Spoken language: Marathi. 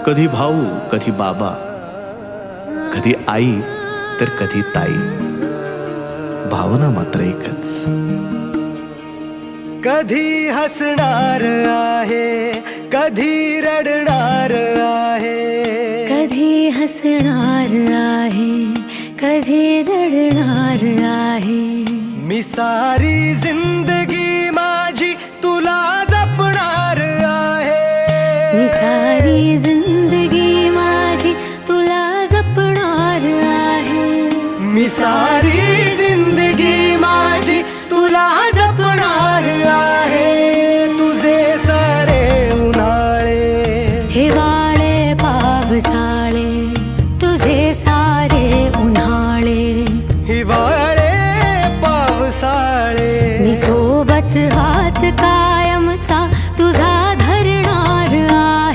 कधी भाऊ, कधी बाबा, कधी आई तर कधी ताई, भावना मात्र एकच. कधी हसणार आहे, कधी रडणार आहे, कधी हसणार आहे, कधी रडणार आहे. मी सारी जिंदगी माझी तुला जपणार आहे. मी सारी जिंदगी माझी तुला जपणार आहे. मी सारी जिंदगी माझी तुला जपणार आहे. तुझे सारे उन्हाळे हिवाळे पावसा